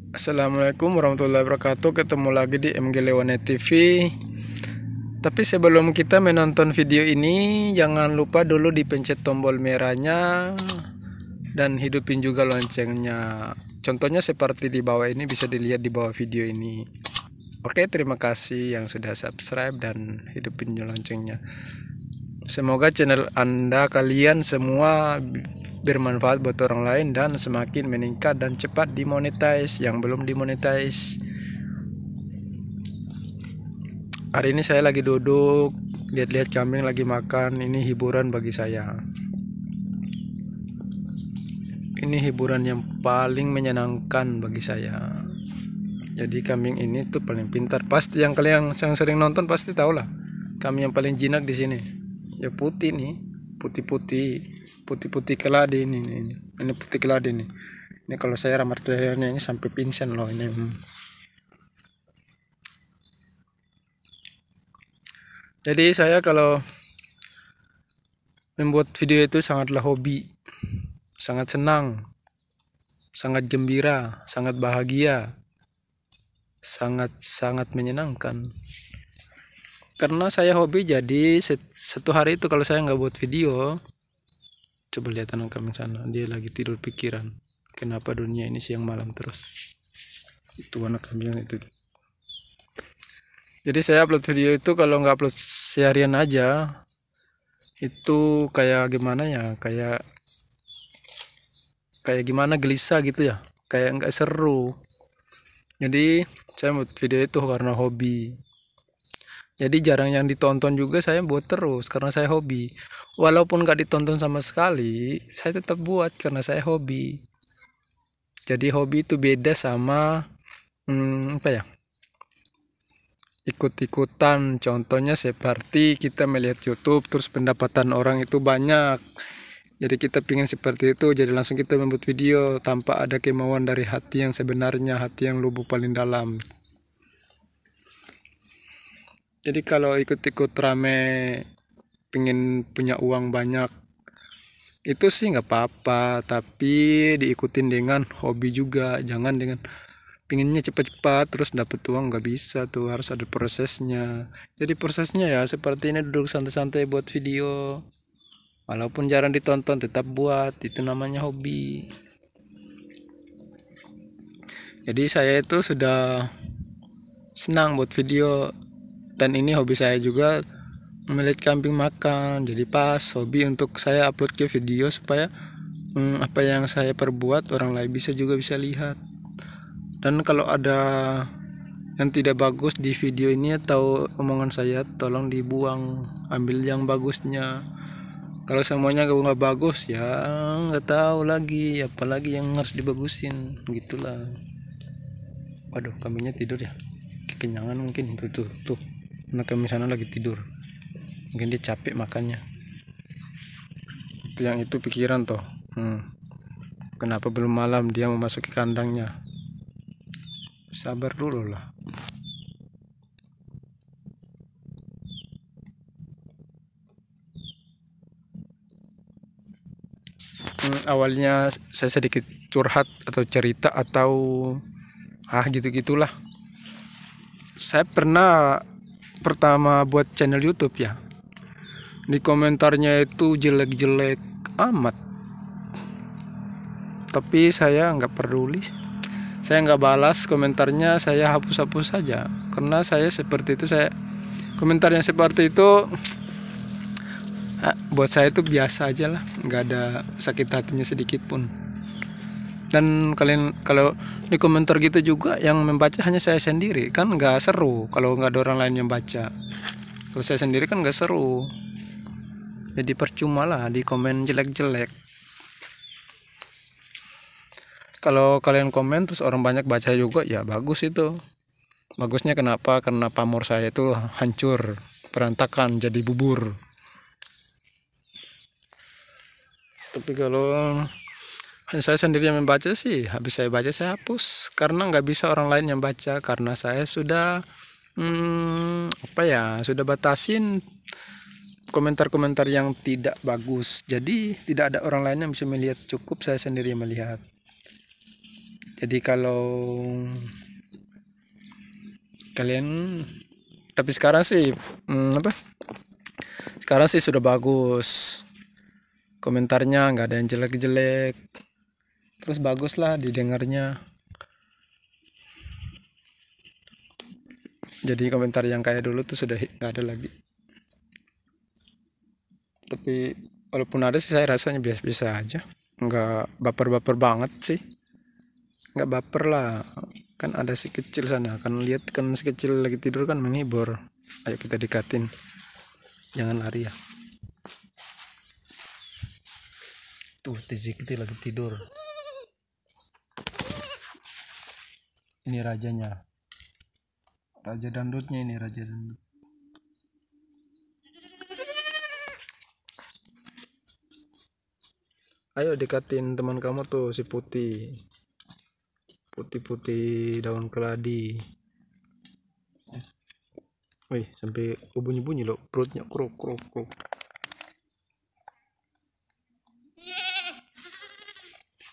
Assalamualaikum warahmatullahi wabarakatuh. Ketemu lagi di MG Lewane TV. Tapi sebelum kita menonton video ini, jangan lupa dulu dipencet tombol merahnya dan hidupin juga loncengnya. Contohnya seperti di bawah ini, bisa dilihat di bawah video ini. Oke, terima kasih yang sudah subscribe dan hidupin loncengnya. Semoga channel Anda kalian semua bermanfaat buat orang lain dan semakin meningkat dan cepat dimonetize yang belum dimonetize. Hari ini saya lagi duduk lihat-lihat kambing lagi makan. Ini hiburan bagi saya. Ini hiburan yang paling menyenangkan bagi saya. Jadi kambing ini tuh paling pintar. Pasti yang kalian yang sering nonton pasti tahu lah. Kambing yang paling jinak di sini. Ya putih nih, putih keladi ini putih keladi nih. Ini kalau saya ramat lehernya ini sampai pingsan loh ini. Jadi saya kalau membuat video itu sangatlah hobi, sangat senang, sangat gembira, sangat bahagia, sangat menyenangkan. Karena saya hobi, jadi satu hari itu kalau saya nggak buat video, coba lihat anak kami sana, dia lagi tidur pikiran. Kenapa dunia ini siang malam terus? Itu anak kami yang itu. Jadi saya upload video itu kalau nggak upload seharian aja, itu kayak gimana ya? Kayak gimana, gelisah gitu ya? Kayak nggak seru. Jadi saya buat video itu karena hobi. Jadi jarang yang ditonton juga, saya buat terus karena saya hobi. Walaupun nggak ditonton sama sekali, saya tetap buat karena saya hobi. Jadi hobi itu beda sama apa ya? Ikut-ikutan. Contohnya seperti kita melihat YouTube terus pendapatan orang itu banyak. Jadi kita pingin seperti itu, jadi langsung kita membuat video tanpa ada kemauan dari hati yang sebenarnya, hati yang lubuk paling dalam. Jadi kalau ikut-ikut rame pengen punya uang banyak, itu sih nggak apa-apa, tapi diikutin dengan hobi juga. Jangan dengan pinginnya cepat-cepat terus dapat uang, nggak bisa tuh, harus ada prosesnya. Jadi prosesnya ya seperti ini, duduk santai-santai buat video. Walaupun jarang ditonton tetap buat, itu namanya hobi. Jadi saya itu sudah senang buat video, dan ini hobi saya juga melihat kambing makan. Jadi pas hobi untuk saya upload ke video supaya apa yang saya perbuat orang lain bisa lihat. Dan kalau ada yang tidak bagus di video ini atau omongan saya, tolong dibuang, ambil yang bagusnya. Kalau semuanya nggak bagus ya nggak tahu lagi apalagi yang harus dibagusin, gitulah. Waduh, kambingnya tidur ya, kekenyangan mungkin. Tuh anak kami sana lagi tidur, mungkin dia capek makannya. Itu yang itu pikiran toh. Kenapa belum malam dia memasuki kandangnya? Sabar dulu lah. Awalnya saya sedikit curhat atau cerita atau gitu-gitulah. Saya pernah pertama buat channel YouTube ya, di komentarnya itu jelek-jelek amat, tapi saya nggak peduli, saya nggak balas komentarnya, saya hapus-hapus saja. Karena saya seperti itu, saya komentarnya seperti itu buat saya itu biasa aja lah, nggak ada sakit hatinya sedikit pun. Dan kalian kalau di komentar gitu juga yang membaca hanya saya sendiri, kan nggak seru kalau nggak ada orang lain yang baca. Kalau saya sendiri kan nggak seru, jadi percuma lah di komen jelek-jelek. Kalau kalian komen terus orang banyak baca juga, ya bagus itu. Bagusnya kenapa? Karena pamor saya itu hancur, berantakan, jadi bubur. Tapi kalau hanya saya sendiri yang membaca sih, habis saya baca saya hapus, karena nggak bisa orang lain yang baca, karena saya sudah sudah batasin komentar-komentar yang tidak bagus. Jadi tidak ada orang lain yang bisa melihat, cukup saya sendiri yang melihat. Jadi kalau kalian, tapi sekarang sih sekarang sih sudah bagus, komentarnya nggak ada yang jelek-jelek, terus bagus lah didengarnya. Jadi komentar yang kayak dulu tuh sudah nggak ada lagi. Tapi walaupun ada sih saya rasanya biasa-biasa aja, nggak baper-baper banget sih, nggak baper lah. Kan ada si kecil sana, kan lihat kan si kecil lagi tidur kan menghibur, ayo kita dekatin, jangan lari ya. Tuh si kecil lagi tidur, ini rajanya, raja dandutnya, ini raja dandut. Ayo dekatin teman kamu tuh, si putih daun keladi. Wih, sampai bunyi-bunyi loh perutnya, kruk kruk kruk.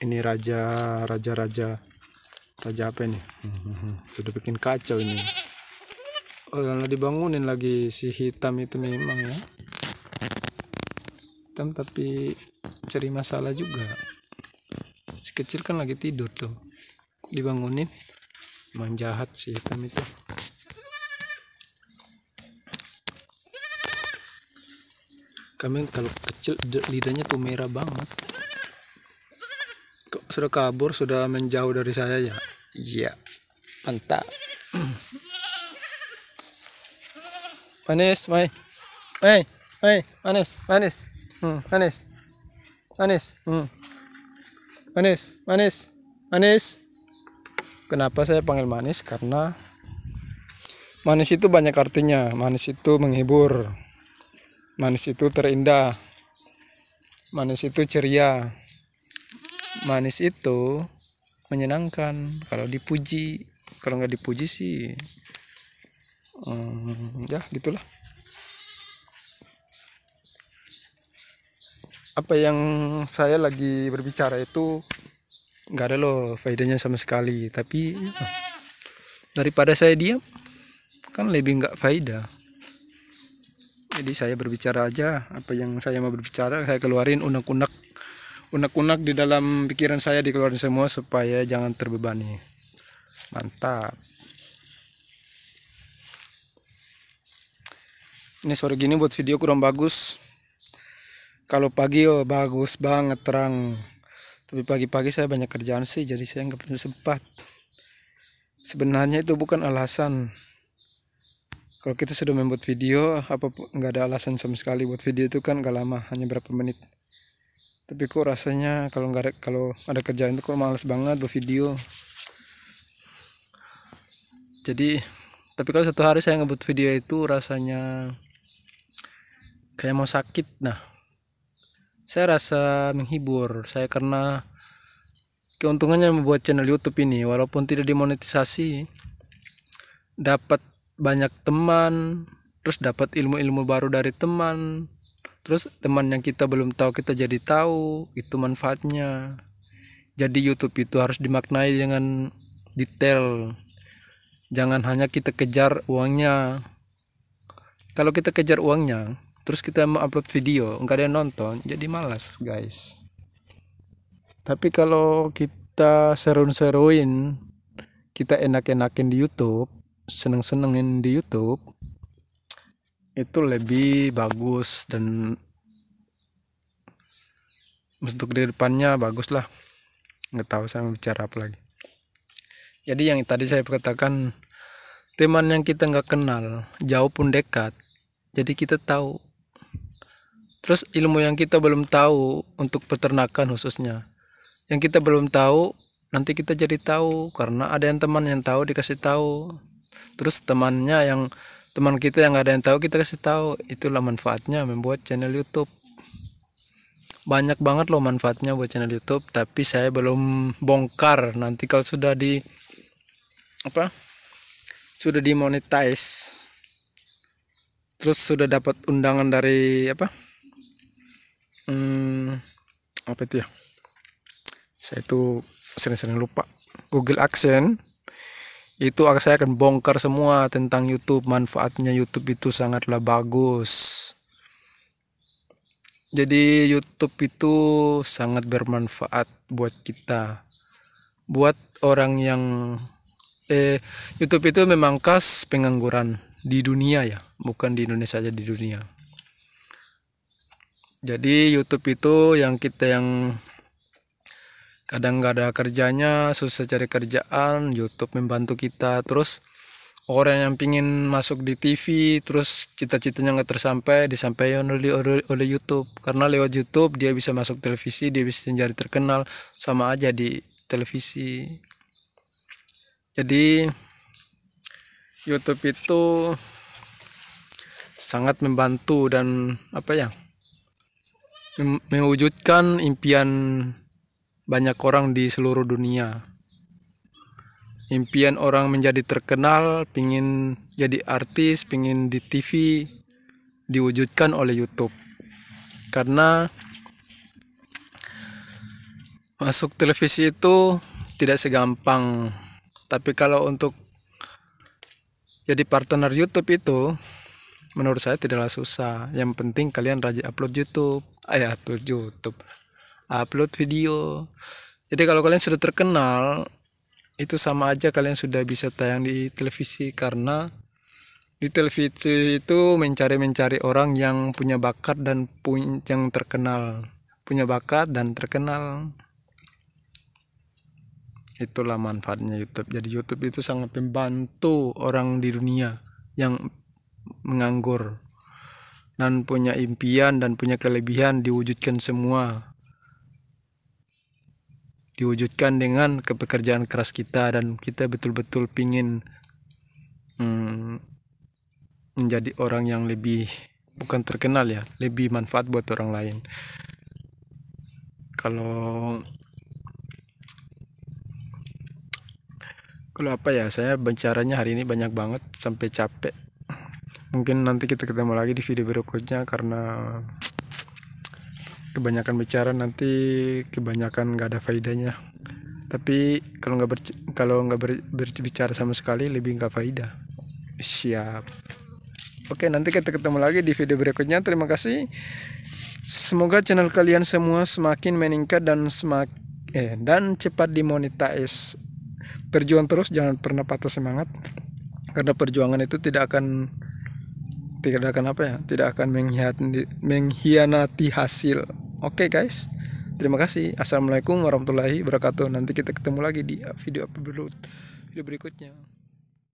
Ini raja apa ini? Sudah bikin kacau ini. Oh, lalu dibangunin lagi si hitam itu memang ya. Hitam tapi cari masalah juga. Si kecil kan lagi tidur tuh, dibangunin. Emang jahat si hitam itu. Kami kalau kecil lidahnya tuh merah banget. Kok sudah kabur, sudah menjauh dari saya ya? Iya, mantap. Manis, Mai. Manis. Manis. Kenapa saya panggil manis? Karena manis itu banyak artinya. Manis itu menghibur. Manis itu terindah. Manis itu ceria. Manis itu menyenangkan kalau dipuji. Kalau nggak dipuji sih ya gitulah. Apa yang saya lagi berbicara itu nggak ada loh faedahnya sama sekali, tapi daripada saya diam kan lebih nggak faedah. Jadi saya berbicara aja, apa yang saya mau berbicara saya keluarin, unek-unek di dalam pikiran saya dikeluarin semua supaya jangan terbebani. Mantap. Ini sore gini buat video kurang bagus. Kalau pagi bagus banget terang. Tapi pagi-pagi saya banyak kerjaan sih, jadi saya nggak pernah sempat. Sebenarnya itu bukan alasan. Kalau kita sudah membuat video, apa nggak ada alasan sama sekali buat video itu kan nggak lama, hanya berapa menit. Tapi kok rasanya kalau ada kerjaan itu kok males banget buat video. Jadi, tapi kalau satu hari saya ngebuat video itu rasanya kayak mau sakit. Nah, saya rasa menghibur saya karena keuntungannya membuat channel YouTube ini, walaupun tidak dimonetisasi, dapat banyak teman, terus dapat ilmu-ilmu baru dari teman, terus teman yang kita belum tahu kita jadi tahu, itu manfaatnya. Jadi YouTube itu harus dimaknai dengan detail, jangan hanya kita kejar uangnya. Kalau kita kejar uangnya terus kita mau upload video nggak ada yang nonton, jadi malas guys. Tapi kalau kita seru-seruin, kita enak-enakin di YouTube, seneng-senengin di YouTube, itu lebih bagus dan untuk di depannya bagus lah. Nggak tahu saya mau bicara apa lagi. Jadi yang tadi saya katakan, teman yang kita nggak kenal jauh pun dekat, jadi kita tahu. Terus ilmu yang kita belum tahu untuk peternakan khususnya, yang kita belum tahu nanti kita jadi tahu karena ada yang teman yang tahu dikasih tahu. Terus teman kita yang nggak ada yang tahu kita kasih tahu. Itulah manfaatnya membuat channel YouTube. Banyak banget loh manfaatnya buat channel YouTube, tapi saya belum bongkar. Nanti kalau sudah dimonetize, terus sudah dapat undangan dari apa itu ya, saya itu sering-sering lupa. Google AdSense, itu saya akan bongkar semua tentang YouTube. Manfaatnya YouTube itu sangatlah bagus. Jadi YouTube itu sangat bermanfaat buat kita, buat orang yang YouTube itu memangkas pengangguran di dunia ya, bukan di Indonesia saja, di dunia. Jadi YouTube itu yang kita yang kadang nggak ada kerjanya, susah cari kerjaan, YouTube membantu kita. Terus orang yang pingin masuk di TV, terus cita-citanya nggak tersampai, disampaikan oleh YouTube. Karena lewat YouTube dia bisa masuk televisi, dia bisa menjadi terkenal, sama aja di televisi. Jadi YouTube itu sangat membantu dan mewujudkan impian banyak orang di seluruh dunia. Impian orang menjadi terkenal, pingin jadi artis, pingin di TV, diwujudkan oleh YouTube. Karena masuk televisi itu tidak segampang, tapi kalau untuk jadi partner YouTube itu menurut saya tidaklah susah. Yang penting kalian rajin upload video. Jadi kalau kalian sudah terkenal, itu sama aja kalian sudah bisa tayang di televisi. Karena di televisi itu mencari orang yang punya bakat dan yang terkenal, punya bakat dan terkenal. Itulah manfaatnya YouTube. Jadi YouTube itu sangat membantu orang di dunia yang menganggur dan punya impian dan punya kelebihan, diwujudkan semua. Diwujudkan dengan pekerjaan keras kita, dan kita betul-betul pingin menjadi orang yang lebih, bukan terkenal ya, lebih manfaat buat orang lain. Kalau saya bicaranya hari ini banyak banget sampai capek. Mungkin nanti kita ketemu lagi di video berikutnya, karena kebanyakan bicara nanti kebanyakan nggak ada faedahnya. Tapi kalau nggak berbicara sama sekali lebih nggak faedah. Siap. Oke, nanti kita ketemu lagi di video berikutnya. Terima kasih. Semoga channel kalian semua semakin meningkat dan dan cepat dimonetize. Berjuang terus, jangan pernah patah semangat, karena perjuangan itu tidak akan mengkhianati hasil. Oke guys, terima kasih. Assalamualaikum warahmatullahi wabarakatuh. Nanti kita ketemu lagi di video berikutnya.